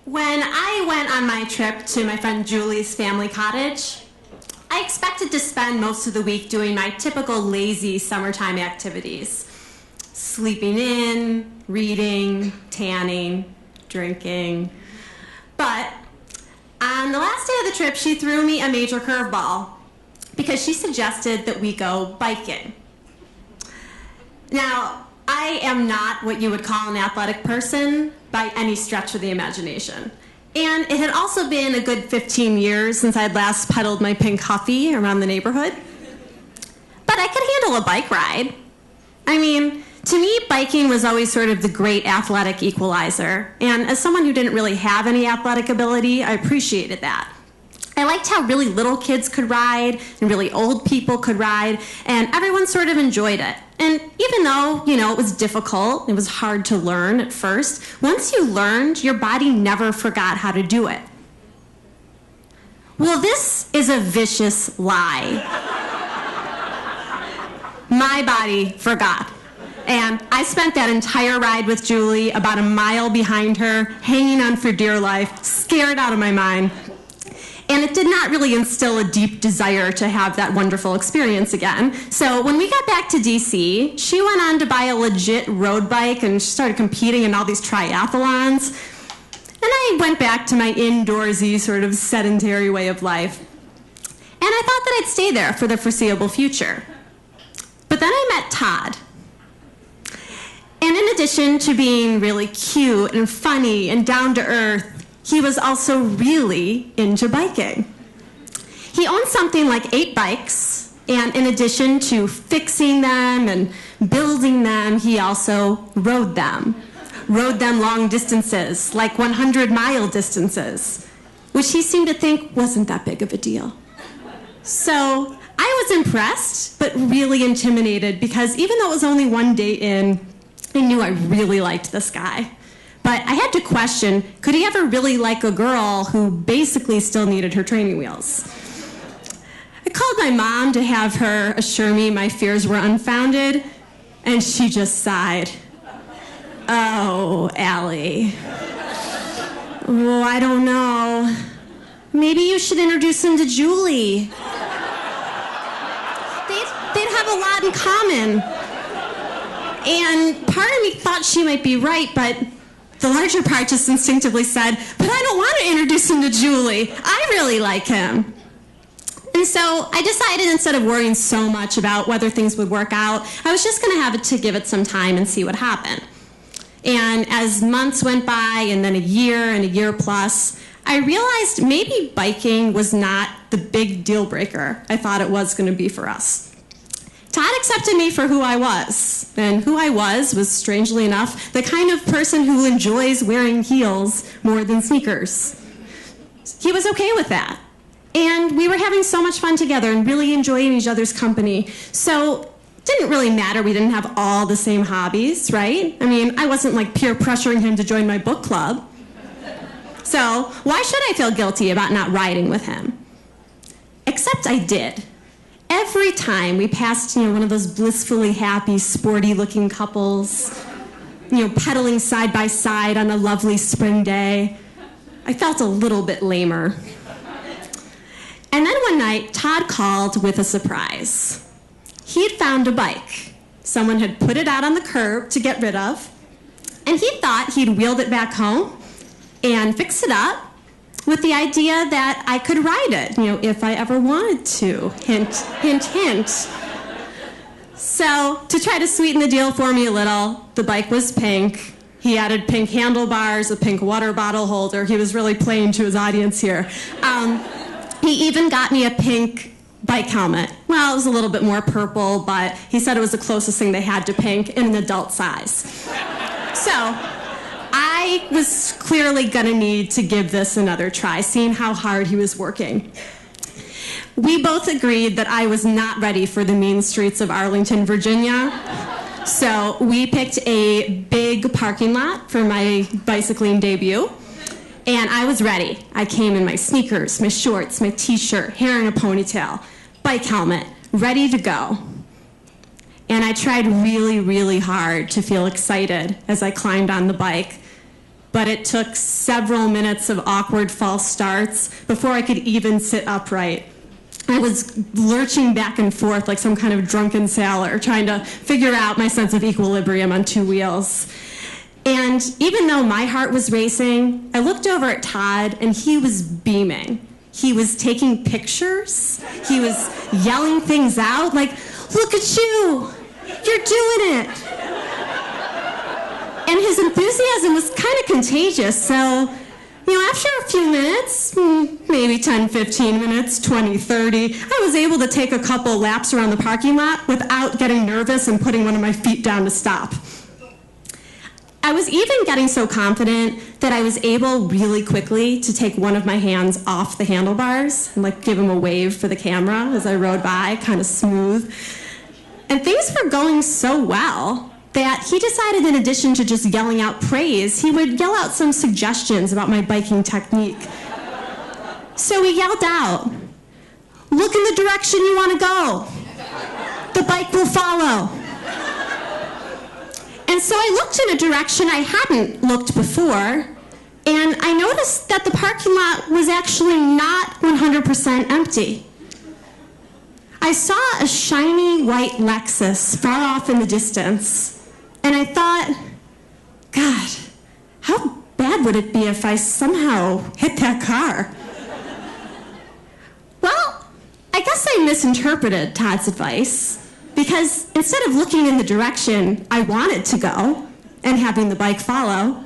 When I went on my trip to my friend Julie's family cottage, I expected to spend most of the week doing my typical lazy summertime activities. Sleeping in, reading, tanning, drinking. But on the last day of the trip, she threw me a major curveball because she suggested that we go biking. Now, I am not what you would call an athletic person by any stretch of the imagination. And it had also been a good 15 years since I'd last pedaled my pink Huffy around the neighborhood. But I could handle a bike ride. I mean, to me, biking was always sort of the great athletic equalizer. And as someone who didn't really have any athletic ability, I appreciated that. I liked how really little kids could ride and really old people could ride, and everyone sort of enjoyed it. And even though, it was difficult, it was hard to learn at first, once you learned, your body never forgot how to do it. Well, this is a vicious lie. My body forgot. And I spent that entire ride with Julie about a mile behind her, hanging on for dear life, scared out of my mind. And it did not really instill a deep desire to have that wonderful experience again. So when we got back to DC, she went on to buy a legit road bike and she started competing in all these triathlons. And I went back to my indoorsy, sort of sedentary way of life. And I thought that I'd stay there for the foreseeable future. But then I met Todd. And in addition to being really cute and funny and down to earth, he was also really into biking. He owned something like 8 bikes, and in addition to fixing them and building them, he also rode them. Rode them long distances, like 100-mile distances, which he seemed to think wasn't that big of a deal. So I was impressed, but really intimidated, because even though it was only one day in, I knew I really liked this guy. But I had to question, could he ever really like a girl who basically still needed her training wheels? I called my mom to have her assure me my fears were unfounded, and she just sighed. Oh, Allie. Oh, I don't know. Maybe you should introduce him to Julie. They'd have a lot in common. And part of me thought she might be right, but the larger part just instinctively said, but I don't want to introduce him to Julie. I really like him. And so I decided, instead of worrying so much about whether things would work out, I was just going to have to give it some time and see what happened. And as months went by, and then a year plus, I realized maybe biking was not the big deal breaker I thought it was going to be for us. Todd accepted me for who I was, and who I was, strangely enough, the kind of person who enjoys wearing heels more than sneakers. He was okay with that. And we were having so much fun together and really enjoying each other's company. So it didn't really matter we didn't have all the same hobbies, right? I mean, I wasn't like peer pressuring him to join my book club. So why should I feel guilty about not riding with him? Except I did. Every time we passed, one of those blissfully happy, sporty-looking couples, pedaling side by side on a lovely spring day, I felt a little bit lamer. And then one night, Todd called with a surprise. He'd found a bike. Someone had put it out on the curb to get rid of, and he thought he'd wheeled it back home and fix it up with the idea that I could ride it, if I ever wanted to. Hint, hint, hint. So, to try to sweeten the deal for me a little, the bike was pink. He added pink handlebars, a pink water bottle holder. He was really playing to his audience here. He even got me a pink bike helmet. Well, it was a little bit more purple, but he said it was the closest thing they had to pink in an adult size. So, I was clearly going to need to give this another try, seeing how hard he was working. We both agreed that I was not ready for the mean streets of Arlington, Virginia. So we picked a big parking lot for my bicycling debut. And I was ready. I came in my sneakers, my shorts, my t-shirt, hair in a ponytail, bike helmet, ready to go. And I tried really, really hard to feel excited as I climbed on the bike. but it took several minutes of awkward false starts before I could even sit upright. I was lurching back and forth like some kind of drunken sailor, trying to figure out my sense of equilibrium on two wheels. And even though my heart was racing, I looked over at Todd, and he was beaming. He was taking pictures. He was yelling things out like, "Look at you! You're doing it!" And his enthusiasm was kind of contagious, so after a few minutes, maybe 10, 15 minutes, 20, 30, I was able to take a couple laps around the parking lot without getting nervous and putting one of my feet down to stop. I was even getting so confident that I was able really quickly to take one of my hands off the handlebars and give him a wave for the camera as I rode by, kind of smooth. And things were going so well that he decided, in addition to just yelling out praise, he would yell out some suggestions about my biking technique. So he yelled out, "Look in the direction you want to go. The bike will follow." And so I looked in a direction I hadn't looked before, and I noticed that the parking lot was actually not 100% empty. I saw a shiny white Lexus far off in the distance, and I thought, God, how bad would it be if I somehow hit that car? Well, I guess I misinterpreted Todd's advice, because instead of looking in the direction I wanted to go and having the bike follow,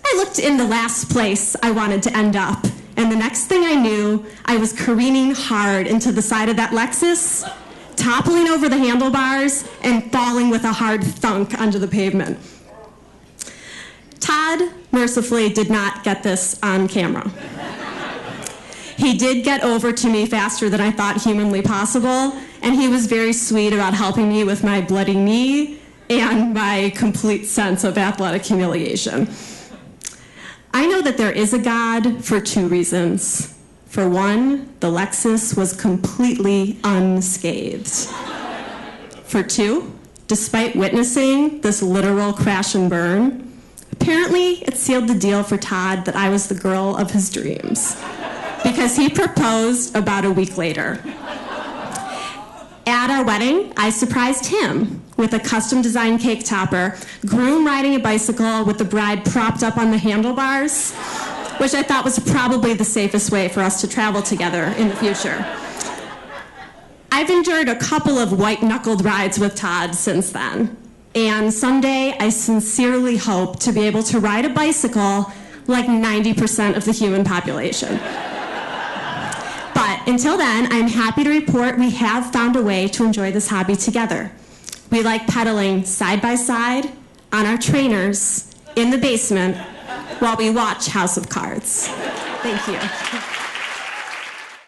I looked in the last place I wanted to end up. And the next thing I knew, I was careening hard into the side of that Lexus, toppling over the handlebars, and falling with a hard thunk onto the pavement. Todd, mercifully, did not get this on camera. He did get over to me faster than I thought humanly possible, and he was very sweet about helping me with my bloody knee and my complete sense of athletic humiliation. I know that there is a God for two reasons. For one, the Lexus was completely unscathed. For two, despite witnessing this literal crash and burn, apparently it sealed the deal for Todd that I was the girl of his dreams, because he proposed about a week later. At our wedding, I surprised him with a custom-designed cake topper, groom riding a bicycle with the bride propped up on the handlebars, which I thought was probably the safest way for us to travel together in the future. I've endured a couple of white-knuckled rides with Todd since then, and someday I sincerely hope to be able to ride a bicycle like 90% of the human population. But until then, I'm happy to report we have found a way to enjoy this hobby together. We like pedaling side by side on our trainers in the basement while we watch House of Cards. Thank you.